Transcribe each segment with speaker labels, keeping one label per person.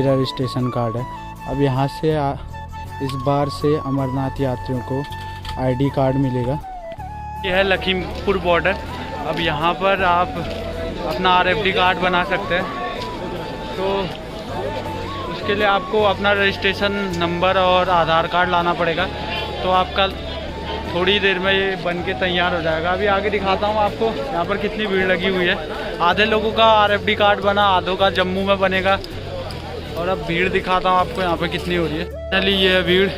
Speaker 1: मेरा registration card है। अब यहाँ से इस बार से अमरनाथ यात्रियों को आईडी कार्ड मिलेगा। यह है लखीमपुर बॉर्डर। अब यहाँ पर आप अपना आरएफडी कार्ड बना सकते हैं। तो उसके लिए आपको अपना रजिस्ट्रेशन नंबर और आधार कार्ड लाना पड़ेगा। तो आपका थोड़ी देर में ये बन के तैयार हो जाएगा। अभी आगे दिखाता हूँ आपको यहाँ पर कितनी भीड़ लगी हुई है। आधे लोगों का आरएफडी कार्ड बना, आधों का जम्मू में बनेगा। और अब भीड़ दिखाता हूँ आपको यहाँ पे कितनी हो रही है। चलिए ये है भीड़।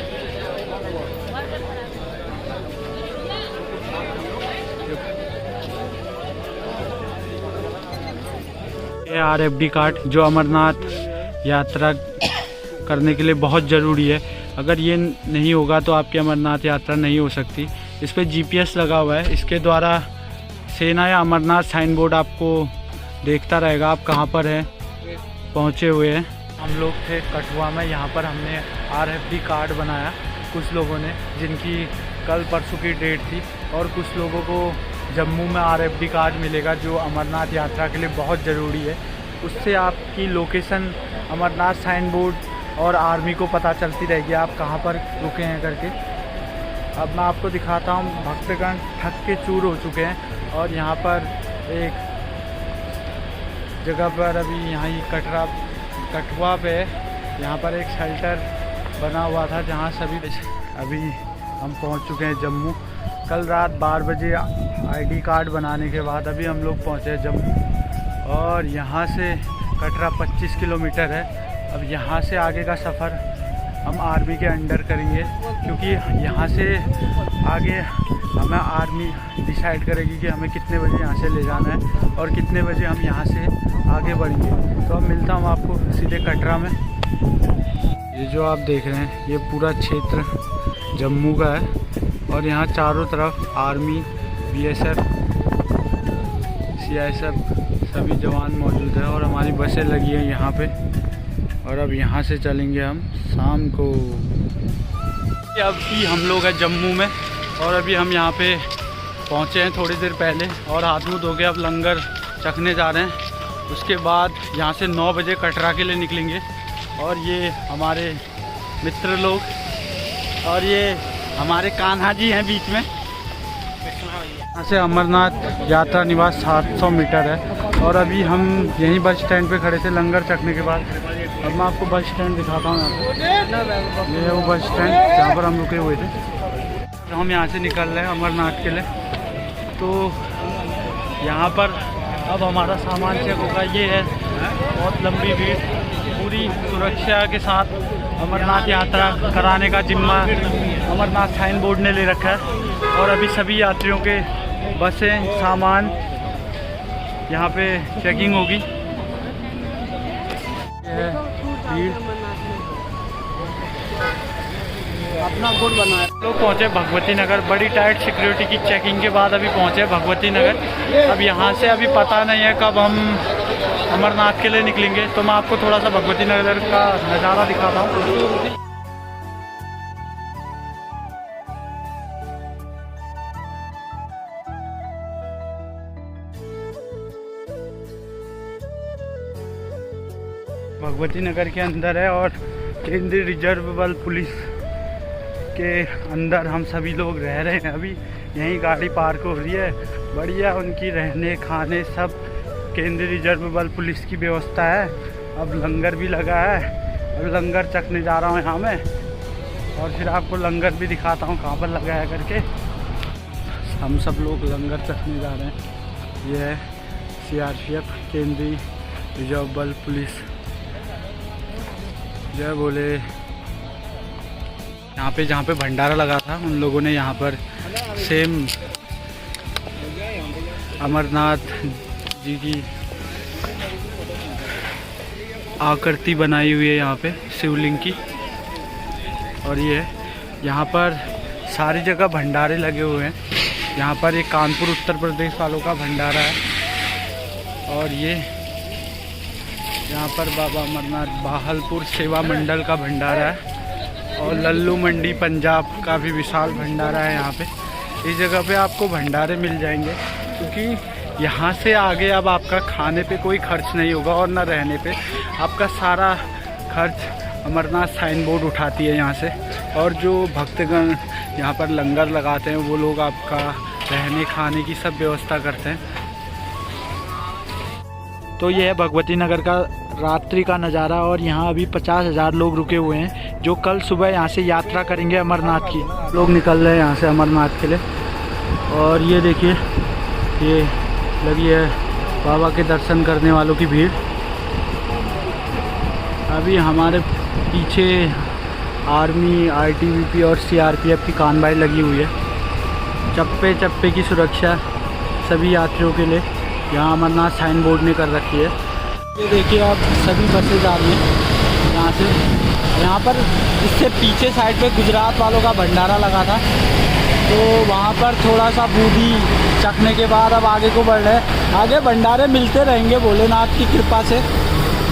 Speaker 1: ये आरएफडी कार्ड जो अमरनाथ यात्रा करने के लिए बहुत ज़रूरी है। अगर ये नहीं होगा तो आपकी अमरनाथ यात्रा नहीं हो सकती। इस पर जीपीएस लगा हुआ है। इसके द्वारा सेना या अमरनाथ साइन बोर्ड आपको देखता रहेगा आप कहाँ पर हैं, पहुँचे हुए हैं। हम लोग थे कठुआ में। यहाँ पर हमने आरएफडी कार्ड बनाया कुछ लोगों ने, जिनकी कल परसों की डेट थी। और कुछ लोगों को जम्मू में आरएफडी कार्ड मिलेगा जो अमरनाथ यात्रा के लिए बहुत ज़रूरी है। उससे आपकी लोकेशन अमरनाथ साइन बोर्ड और आर्मी को पता चलती रहेगी आप कहाँ पर रुके हैं करके। अब मैं आपको दिखाता हूँ। भक्तगण थक के चूर हो चुके हैं और यहाँ पर एक जगह पर अभी यहाँ ही कठुआ पे यहाँ पर एक शेल्टर बना हुआ था जहाँ सभी अभी हम पहुँच चुके हैं जम्मू। कल रात 12 बजे आईडी कार्ड बनाने के बाद अभी हम लोग पहुँचे जम्मू। और यहाँ से कटरा 25 किलोमीटर है। अब यहाँ से आगे का सफ़र हम आर्मी के अंडर करेंगे, क्योंकि यहाँ से आगे हमें आर्मी डिसाइड करेगी कि हमें कितने बजे यहाँ से ले जाना है और कितने बजे हम यहाँ से आगे बढ़ेंगे। तो अब मिलता हूँ आपको सीधे कटरा में। ये जो आप देख रहे हैं ये पूरा क्षेत्र जम्मू का है और यहाँ चारों तरफ आर्मी, बीएसएफ, सीआईएसएफ सभी जवान मौजूद है। और हमारी बसें लगी हैं यहाँ पे। और अब यहाँ से चलेंगे हम शाम को। अभी हम लोग हैं जम्मू में और अभी हम यहाँ पे पहुँचे हैं थोड़ी देर पहले और हाथ मुँह धो के अब लंगर चखने जा रहे हैं। उसके बाद यहाँ से 9 बजे कटरा के लिए निकलेंगे। और ये हमारे मित्र लोग और ये हमारे कान्हा जी हैं बीच में। यहाँ से अमरनाथ यात्रा निवास 700 मीटर है। और अभी हम यहीं बस स्टैंड पे खड़े थे लंगर चखने के बाद। अब मैं आपको बस स्टैंड दिखाता हूँ। ये है वो बस स्टैंड जहाँ पर हम रुके हुए थे। तो हम यहाँ से निकल रहे हैं अमरनाथ के लिए। तो यहाँ पर अब हमारा सामान चेक होगा। ये है बहुत लंबी भीड़। पूरी सुरक्षा के साथ अमरनाथ यात्रा कराने का जिम्मा अमरनाथ साइन बोर्ड ने ले रखा है। और अभी सभी यात्रियों के बसें, सामान यहाँ पे चेकिंग होगी। ये भीड़ अपना गुड़ बना है। लोग पहुँचे भगवती नगर। बड़ी टाइट सिक्योरिटी की चेकिंग के बाद अभी पहुँचे भगवती नगर। अब यहाँ से अभी पता नहीं है कब हम अमरनाथ के लिए निकलेंगे। तो मैं आपको थोड़ा सा भगवती नगर का नज़ारा दिखाता हूँ। भगवती नगर के अंदर है और केंद्रीय रिजर्व बल पुलिस के अंदर हम सभी लोग रह रहे हैं। अभी यहीं गाड़ी पार्क हो रही है। बढ़िया उनकी रहने खाने सब केंद्रीय रिजर्व बल पुलिस की व्यवस्था है। अब लंगर भी लगा है। अब लंगर चखने जा रहा हूँ यहाँ में और फिर आपको लंगर भी दिखाता हूँ कहाँ पर लगा है करके। हम सब लोग लंगर चखने जा रहे हैं। ये है सीआरपीएफ केंद्रीय रिजर्व बल पुलिस। जय बोले। यहाँ पे जहाँ पे भंडारा लगा था उन लोगों ने यहाँ पर सेम अमरनाथ जी की आकृति बनाई हुई है यहाँ पे शिवलिंग की। और ये यहाँ पर सारी जगह भंडारे लगे हुए हैं। यहाँ पर एक कानपुर उत्तर प्रदेश वालों का भंडारा है। और ये यहाँ पर बाबा अमरनाथ बाहलपुर सेवा मंडल का भंडारा है। और लल्लू मंडी पंजाब का भी विशाल भंडारा है यहाँ पे। इस जगह पे आपको भंडारे मिल जाएंगे क्योंकि यहाँ से आगे अब आपका खाने पे कोई खर्च नहीं होगा और ना रहने पे। आपका सारा खर्च अमरनाथ साइन बोर्ड उठाती है यहाँ से। और जो भक्तगण यहाँ पर लंगर लगाते हैं वो लोग आपका रहने खाने की सब व्यवस्था करते हैं। तो ये है भगवती नगर का रात्रि का नज़ारा। और यहाँ अभी 50,000 लोग रुके हुए हैं जो कल सुबह यहाँ से यात्रा करेंगे अमरनाथ की। लोग निकल रहे हैं यहाँ से अमरनाथ के लिए। और ये देखिए, ये लगी है बाबा के दर्शन करने वालों की भीड़। अभी हमारे पीछे आर्मी, आईटीबीपी और सीआरपीएफ की कानवाई लगी हुई है। चप्पे चप्पे की सुरक्षा सभी यात्रियों के लिए यहाँ अमरनाथ साइन बोर्ड ने कर रखी है। ये देखिए, आप सभी बसें जा रही हैं यहाँ से। यहाँ पर इससे पीछे साइड पे गुजरात वालों का भंडारा लगा था, तो वहाँ पर थोड़ा सा बूंदी चखने के बाद अब आगे को बढ़ रहे हैं। आगे भंडारे मिलते रहेंगे भोलेनाथ की कृपा से।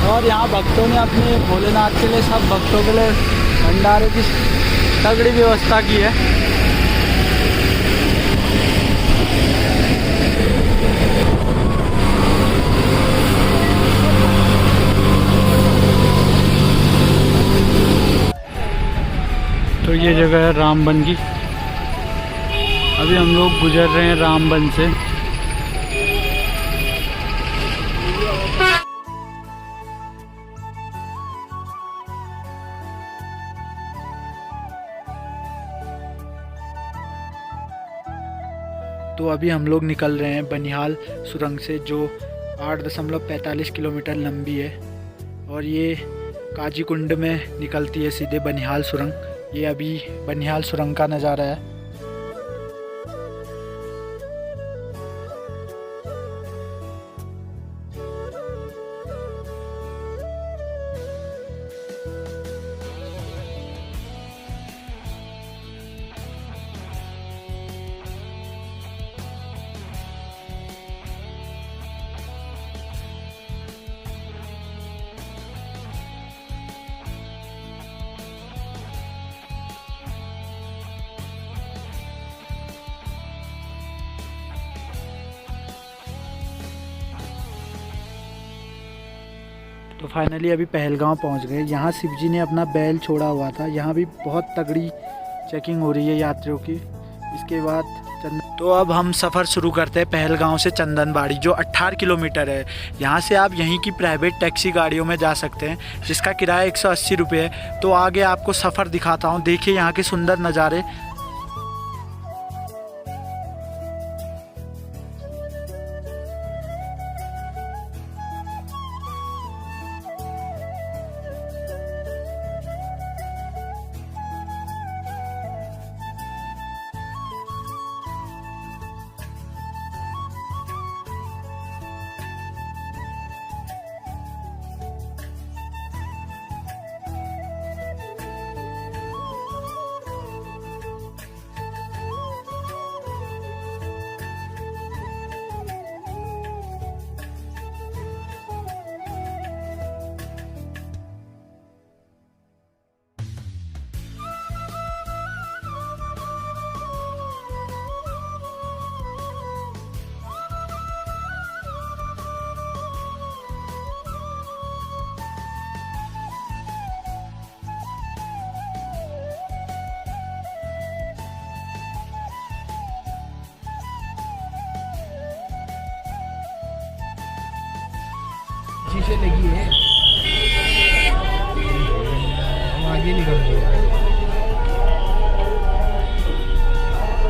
Speaker 1: और यहाँ भक्तों ने अपने भोलेनाथ के लिए, सब भक्तों के लिए भंडारे की तगड़ी व्यवस्था की है। तो ये जगह है रामबन की। अभी हम लोग गुजर रहे हैं रामबन से। तो अभी हम लोग निकल रहे हैं बनिहाल सुरंग से, जो 8.45 किलोमीटर लंबी है। और ये काजीकुंड में निकलती है सीधे बनिहाल सुरंग। ये अभी बनिहाल सुरंग का नज़ारा है। तो फाइनली अभी पहलगांव पहुंच गए। यहाँ शिवजी ने अपना बैल छोड़ा हुआ था। यहाँ भी बहुत तगड़ी चेकिंग हो रही है यात्रियों की। इसके बाद तो अब हम सफ़र शुरू करते हैं पहलगांव से चंदनबाड़ी, जो 18 किलोमीटर है। यहाँ से आप यहीं की प्राइवेट टैक्सी गाड़ियों में जा सकते हैं, जिसका किराया 180 रुपये है। तो आगे आपको सफ़र दिखाता हूँ। देखिए यहाँ के सुंदर नज़ारे।
Speaker 2: शीशे लगी है, हम आगे निकल रहे हैं।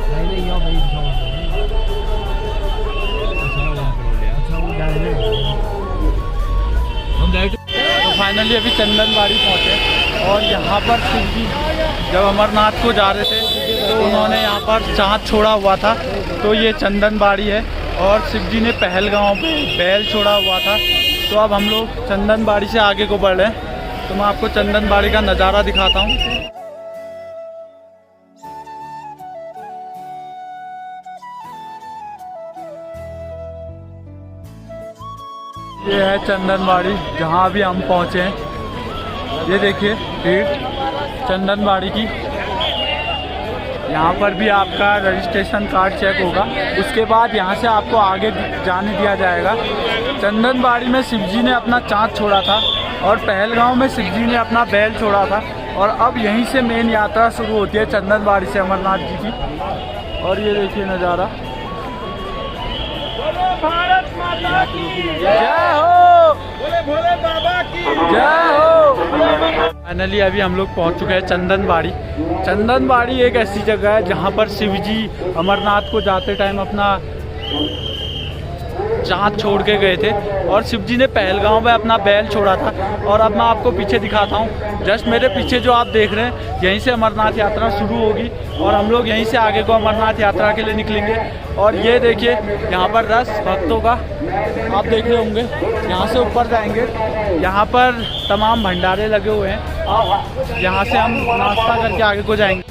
Speaker 2: नहीं यहाँ भाई अच्छा वो डायरेक्ट हम डायरेक्ट।
Speaker 1: तो फाइनली अभी चंदनबाड़ी पहुँचे। और यहाँ पर शिवजी जब अमरनाथ को जा रहे थे तो उन्होंने यहाँ पर चाँद छोड़ा हुआ था। तो ये चंदनबाड़ी है। और शिवजी ने पहलगांव पे बैल छोड़ा हुआ था। तो अब हम लोग चंदनबाड़ी से आगे को बढ़ रहे हैं। तो मैं आपको चंदनबाड़ी का नज़ारा दिखाता हूँ। ये है चंदनबाड़ी, जहाँ अभी हम पहुँचे हैं। ये देखिए भीड़ चंदनबाड़ी की। यहाँ पर भी आपका रजिस्ट्रेशन कार्ड चेक होगा। उसके बाद यहाँ से आपको आगे जाने दिया जाएगा। चंदनबाड़ी में शिवजी ने अपना चाँद छोड़ा था और पहलगांव में शिवजी ने अपना बैल छोड़ा था। और अब यहीं से मेन यात्रा शुरू होती है चंदनबाड़ी से अमरनाथ जी की। और ये देखिए नज़ारा। जय हो, भोले बाबा की जय हो। फाइनली अभी हम लोग पहुंच चुके हैं चंदनबाड़ी। चंदनबाड़ी एक ऐसी जगह है जहां पर शिवजी अमरनाथ को जाते टाइम अपना चाँद छोड़ के गए थे और शिवजी ने पहलगांव में अपना बैल छोड़ा था। और अब मैं आपको पीछे दिखाता हूँ। जस्ट मेरे पीछे जो आप देख रहे हैं, यहीं से अमरनाथ यात्रा शुरू होगी और हम लोग यहीं से आगे को अमरनाथ यात्रा के लिए निकलेंगे। और ये देखिए यहाँ पर रस भक्तों का आप देख रहे होंगे। यहाँ से ऊपर जाएंगे, यहाँ पर तमाम भंडारे लगे हुए हैं। यहाँ से हम नाश्ता करके आगे को जाएंगे।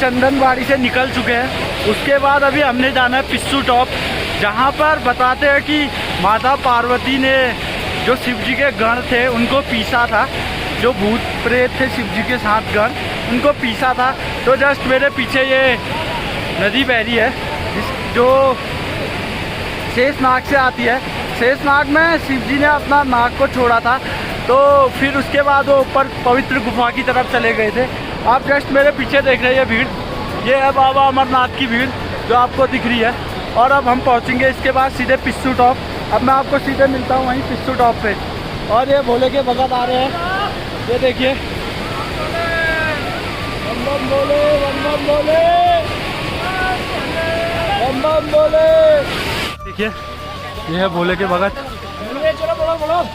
Speaker 1: चंदनबाड़ी से निकल चुके हैं। उसके बाद अभी हमने जाना है पिस्सू टॉप, जहाँ पर बताते हैं कि माता पार्वती ने जो शिवजी के गण थे उनको पीसा था। जो भूत प्रेत थे शिवजी के साथ गण, उनको पीसा था। तो जस्ट मेरे पीछे ये नदी बह रही है जो शेषनाग से आती है। शेषनाग में शिवजी ने अपना नाग को छोड़ा था। तो फिर उसके बाद वो ऊपर पवित्र गुफा की तरफ चले गए थे। आप जस्ट मेरे पीछे देख रहे हैं ये भीड़, ये है बाबा अमरनाथ की भीड़ जो आपको दिख रही है। और अब हम पहुंचेंगे इसके बाद सीधे पिस्सू टॉप। अब मैं आपको सीधे मिलता हूं वहीं पिस्सू टॉप पे। और ये भोले के भगत आ रहे हैं, ये देखिए। बम बम बोले, बम बम बोले, बम बम बोले। देखिए ये है भोले के भगत।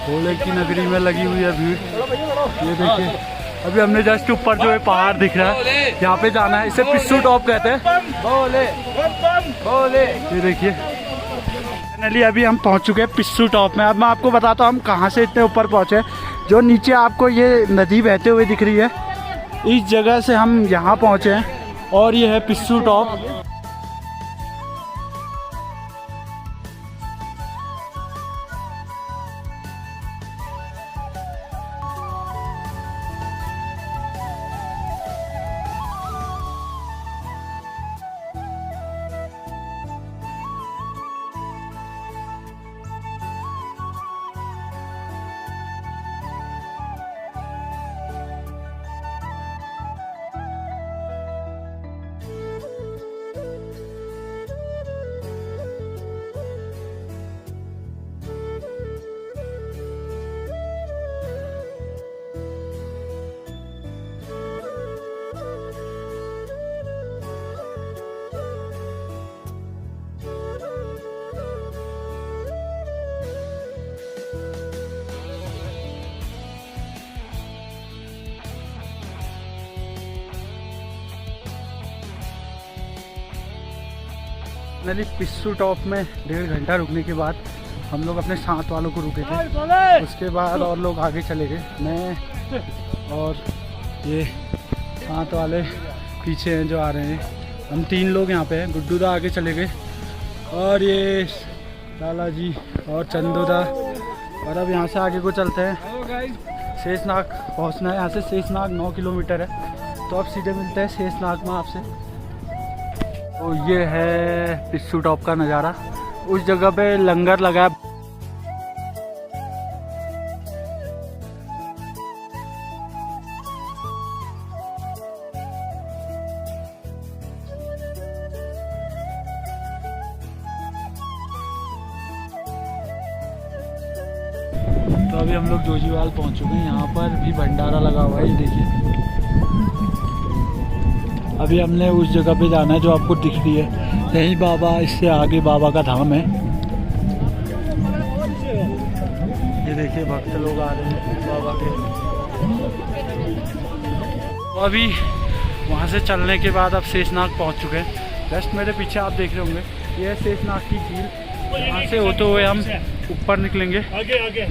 Speaker 1: भोले की नगरी में लगी हुई है भीड़। ये देखिए अभी हमने जस्ट ऊपर जो है पहाड़ दिख रहा है, यहाँ पे जाना है। इसे पिस्सू टॉप कहते हैं। भोले भोले। ये देखिए फाइनली अभी हम पहुँच चुके हैं पिस्सू टॉप में। अब मैं आपको बताता हूँ हम कहाँ से इतने ऊपर पहुँचे। जो नीचे आपको ये नदी बहते हुए दिख रही है, इस जगह से हम यहाँ पहुँचे हैं। और ये है पिस्सू टॉप। फाइनली पिस्सू टॉप में 1.5 घंटा रुकने के बाद हम लोग अपने साथ वालों को रुके थे। उसके बाद और लोग आगे चले गए। मैं और ये साथ वाले पीछे हैं जो आ रहे हैं। हम 3 लोग यहाँ पे हैं। गुड्डू दा आगे चले गए और ये लाला जी और चंदू दा। और अब यहाँ से आगे को चलते हैं। शेषनाग पहुँचना है। यहाँ से शेषनाग 9 किलोमीटर है। तो अब सीधे मिलते हैं शेषनाग में आपसे। तो ये है पिस्सू टॉप का नज़ारा। उस जगह पे लंगर लगा है। तो अभी हम लोग जोजीवाल पहुंच चुके हैं। यहाँ पर भी भंडारा लगा हुआ है, ये देखिए। अभी हमने उस जगह पे जाना है जो आपको दिख रही है, यही बाबा, इससे आगे बाबा का धाम है। ये देखिए भक्त लोग आ रहे हैं बाबा के। तो अभी वहाँ से चलने के बाद अब शेषनाग पहुँच चुके हैं। जस्ट मेरे पीछे आप देख रहे होंगे, ये है शेषनाग की झील। यहाँ से होते हुए हम ऊपर निकलेंगे आगे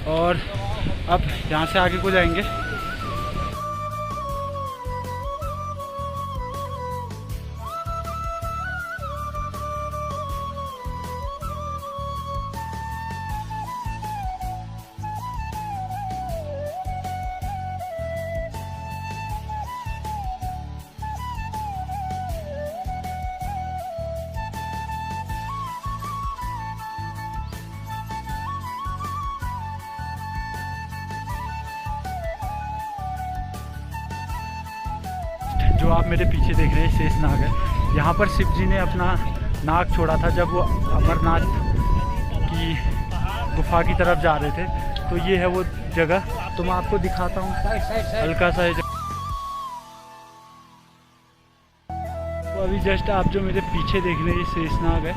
Speaker 1: और अब यहाँ से आगे को जाएंगे। जो आप मेरे पीछे देख रहे हैं शेषनाग है। यहाँ पर शिव जी ने अपना नाग छोड़ा था जब वो अमरनाथ की गुफा की तरफ जा रहे थे। तो ये है वो जगह, तो मैं आपको दिखाता हूँ हल्का सा। तो अभी जस्ट आप जो मेरे पीछे देख रहे हैं शेषनाग है।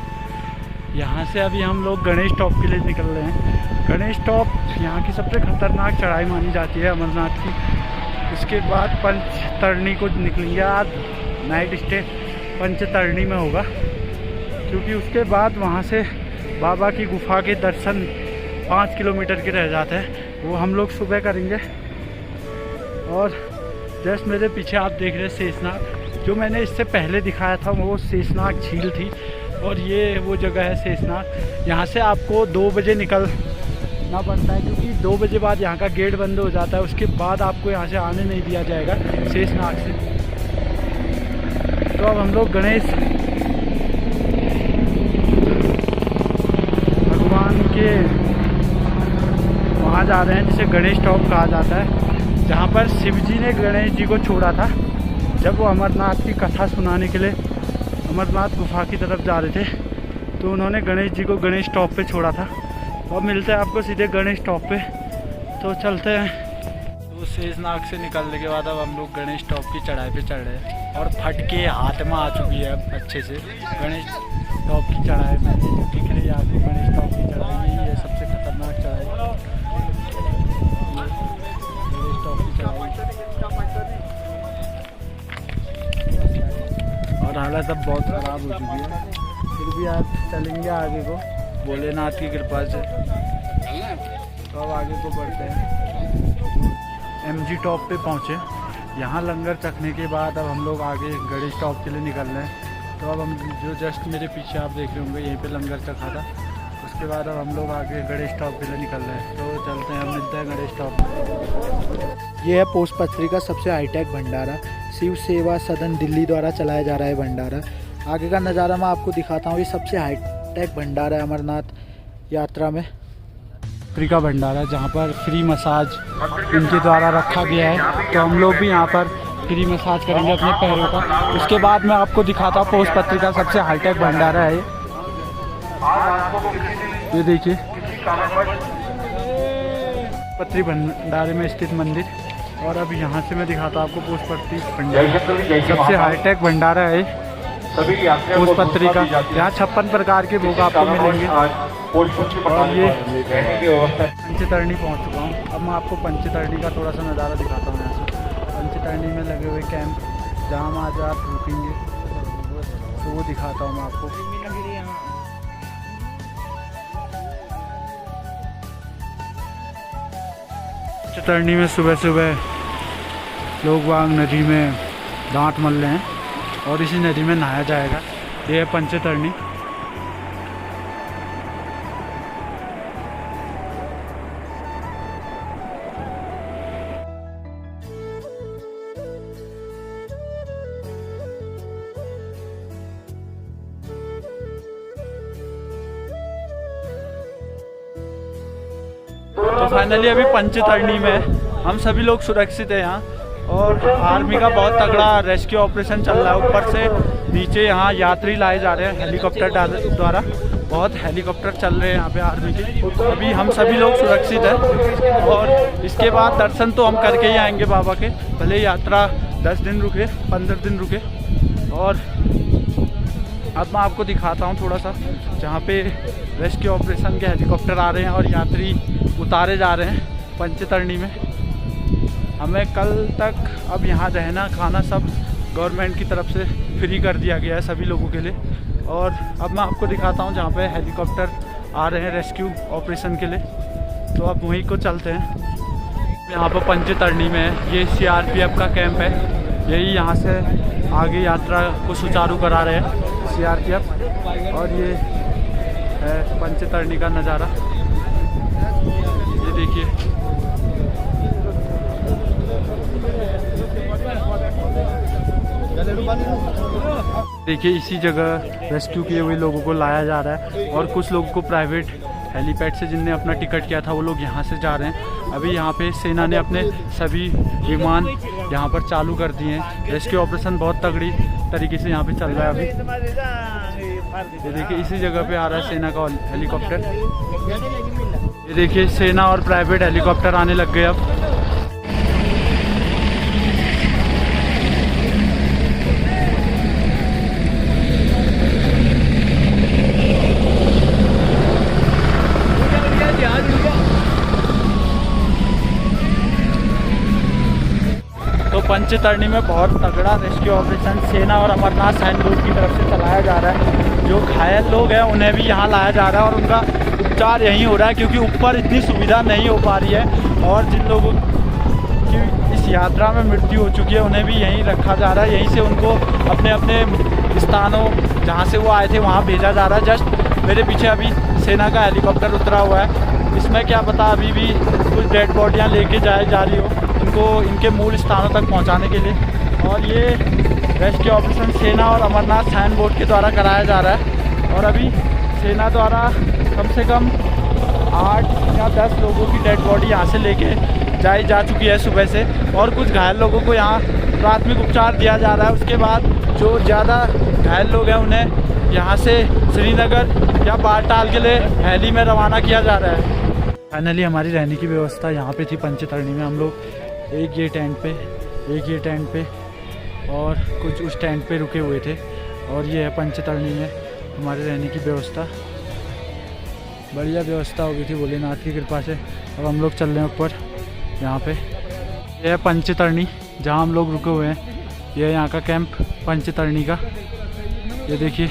Speaker 1: यहाँ से अभी हम लोग गणेश टॉप के लिए निकल रहे हैं। गणेश टॉप यहाँ की सबसे खतरनाक चढ़ाई मानी जाती है अमरनाथ की। उसके बाद पंचतरणी को निकलेंगे। आज नाइट स्टे पंचतरणी में होगा, क्योंकि उसके बाद वहाँ से बाबा की गुफा के दर्शन 5 किलोमीटर के रह जाते हैं, वो हम लोग सुबह करेंगे। और जस्ट मेरे पीछे आप देख रहे हैं शेषनाग। जो मैंने इससे पहले दिखाया था वो शेषनाग झील थी, और ये वो जगह है शेषनाग। यहाँ से आपको 2 बजे निकलना पड़ता है, क्योंकि 2 बजे बाद यहाँ का गेट बंद हो जाता है। उसके बाद आपको यहाँ से आने नहीं दिया जाएगा शेषनाग से। तो अब हम लोग गणेश भगवान के वहाँ जा रहे हैं, जिसे गणेश टॉप कहा जाता है, जहाँ पर शिव जी ने गणेश जी को छोड़ा था जब वो अमरनाथ की कथा सुनाने के लिए अमरनाथ गुफा की तरफ जा रहे थे। तो उन्होंने गणेश जी को गणेश टॉप पे छोड़ा था। अब मिलते हैं आपको सीधे गणेश टॉप पे, तो चलते हैं। तो शेषनाग से निकलने के बाद अब हम लोग गणेश टॉप की चढ़ाई पे चढ़ रहे हैं, और फटके हाथ में आ चुकी है अब अच्छे से। गणेश टॉप की चढ़ाई में दिख रही है आपको, गणेश टॉप की चढ़ाई यही है सबसे खतरनाक चढ़ाई, गणेश टॉप की चढ़ाई। और हालत अब बहुत ख़राब हो चुकी है, फिर भी आप चलेंगे आगे को भोलेनाथ की कृपा से। तो अब आगे को बढ़ते हैं। MG टॉप पे पहुँचे, यहाँ लंगर चखने के बाद अब हम लोग आगे गणेश टॉप के लिए निकल रहे हैं। तो अब हम जो जस्ट मेरे पीछे आप देख रहे होंगे, यहीं पे लंगर चखा था। उसके बाद अब हम लोग आगे गणेश टॉप के लिए निकल रहे हैं। तो चलते हैं, मिलते हैं गणेश टॉप।
Speaker 3: ये है पोस्टपत्री का सबसे हाईटेक भंडारा, शिव सेवा सदन दिल्ली द्वारा चलाया जा रहा है भंडारा। आगे का नज़ारा मैं आपको दिखाता हूँ। ये सबसे हाईटेक भंडारा है अमरनाथ यात्रा में।
Speaker 1: फ्री का भंडारा, जहाँ पर फ्री मसाज इनके द्वारा रखा गया है। तो हम लोग भी यहाँ पर फ्री मसाज करेंगे अपने पैरों का। उसके बाद मैं आपको दिखाता हूँ पोस्टपत्री का सबसे हाईटेक भंडारा है ये देखिए, पत्री भंडारे में स्थित मंदिर। और अब यहाँ से मैं दिखाता हूँ आपको पोस्टपत्री भंडारा, सबसे हाईटेक भंडारा है पोस्टपत्री का। यहाँ 56 प्रकार के भोग आपको मिलेंगे। और ये पंचतरणी पहुँच चुका हूँ। अब मैं आपको पंचतरणी का थोड़ा सा नज़ारा दिखाता हूँ। यहाँ से पंचतरणी में लगे हुए कैंप, जहाँ हम आज आप रुकेंगे, तो वो दिखाता हूँ मैं आपको। पंचतरणी में सुबह सुबह लोग वहाँ नदी में दांत मल रहे हैं, और इसी नदी में नहाया जाएगा। ये है पंचतरणी। तो फाइनली अभी पंचतरणी में हम सभी लोग सुरक्षित हैं यहाँ, और आर्मी का बहुत तगड़ा रेस्क्यू ऑपरेशन चल रहा है। ऊपर से नीचे यहाँ यात्री लाए जा रहे हैं हेलीकॉप्टर द्वारा। बहुत हेलीकॉप्टर चल रहे हैं यहाँ पे आर्मी के। अभी हम सभी लोग सुरक्षित हैं, और इसके बाद दर्शन तो हम करके ही आएंगे बाबा के। भले यात्रा 10 दिन रुके, 15 दिन रुके। और अब मैं आपको दिखाता हूँ थोड़ा सा जहाँ पे रेस्क्यू ऑपरेशन के हेलीकॉप्टर आ रहे हैं और यात्री उतारे जा रहे हैं पंचतरणी में। हमें कल तक अब यहाँ रहना खाना सब गवर्नमेंट की तरफ से फ्री कर दिया गया है सभी लोगों के लिए। और अब मैं आपको दिखाता हूँ जहाँ पे हेलीकॉप्टर आ रहे हैं रेस्क्यू ऑपरेशन के लिए, तो अब वहीं को चलते हैं। यहाँ पर पंचतरणी में है, ये CRPF का कैंप है, यही यहाँ से आगे यात्रा को सुचारू करा रहे हैं CRPF। और ये है पंचतरणी का नज़ारा, ये देखिए। देखिए इसी जगह रेस्क्यू किए हुए लोगों को लाया जा रहा है और कुछ लोगों को प्राइवेट हेलीपैड से जिनने अपना टिकट किया था वो लोग यहाँ से जा रहे हैं। अभी यहाँ पे सेना ने अपने सभी विमान यहाँ पर चालू कर दिए हैं। रेस्क्यू ऑपरेशन बहुत तगड़ी तरीके से यहाँ पे चल रहा है अभी। ये देखिए इसी जगह पे आ रहा है सेना का हेलीकॉप्टर। ये देखिए सेना और प्राइवेट हेलीकॉप्टर आने लग गए अब। तो पंचतरणी में बहुत तगड़ा रेस्क्यू ऑपरेशन सेना और अमरनाथ साइन बोर्ड की तरफ से चलाया जा रहा है। जो घायल लोग हैं उन्हें भी यहाँ लाया जा रहा है और उनका उपचार यहीं हो रहा है, क्योंकि ऊपर इतनी सुविधा नहीं हो पा रही है। और जिन लोगों की इस यात्रा में मृत्यु हो चुकी है उन्हें भी यहीं रखा जा रहा है। यहीं से उनको अपने अपने स्थानों जहाँ से वो आए थे वहाँ भेजा जा रहा है। जस्ट मेरे पीछे अभी सेना का हेलीकॉप्टर उतरा हुआ है, इसमें क्या पता अभी भी कुछ डेड बॉडियाँ लेके जा रही हो इनको इनके मूल स्थानों तक पहुंचाने के लिए। और ये रेस्क्यू ऑपरेशन सेना और अमरनाथ साइन बोर्ड के द्वारा कराया जा रहा है। और अभी सेना द्वारा कम से कम 8 या 10 लोगों की डेड बॉडी यहाँ से लेके जा चुकी है सुबह से। और कुछ घायल लोगों को यहाँ प्राथमिक उपचार दिया जा रहा है। उसके बाद जो ज़्यादा घायल लोग हैं उन्हें यहाँ से श्रीनगर या बालटाल के लिए हेली में रवाना किया जा रहा है। फाइनली हमारी रहने की व्यवस्था यहाँ पे थी पंचतरणी में। हम लोग एक ये टेंट पे और कुछ उस टेंट पे रुके हुए थे। और ये है पंचतरणी में हमारे रहने की व्यवस्था। बढ़िया व्यवस्था हो गई थी भोलेनाथ की कृपा से। अब हम लोग चल रहे हैं ऊपर यहाँ पे। यह है पंचतरणी जहाँ हम लोग रुके हुए हैं। यह है यहाँ का कैंप पंचतरणी का। ये देखिए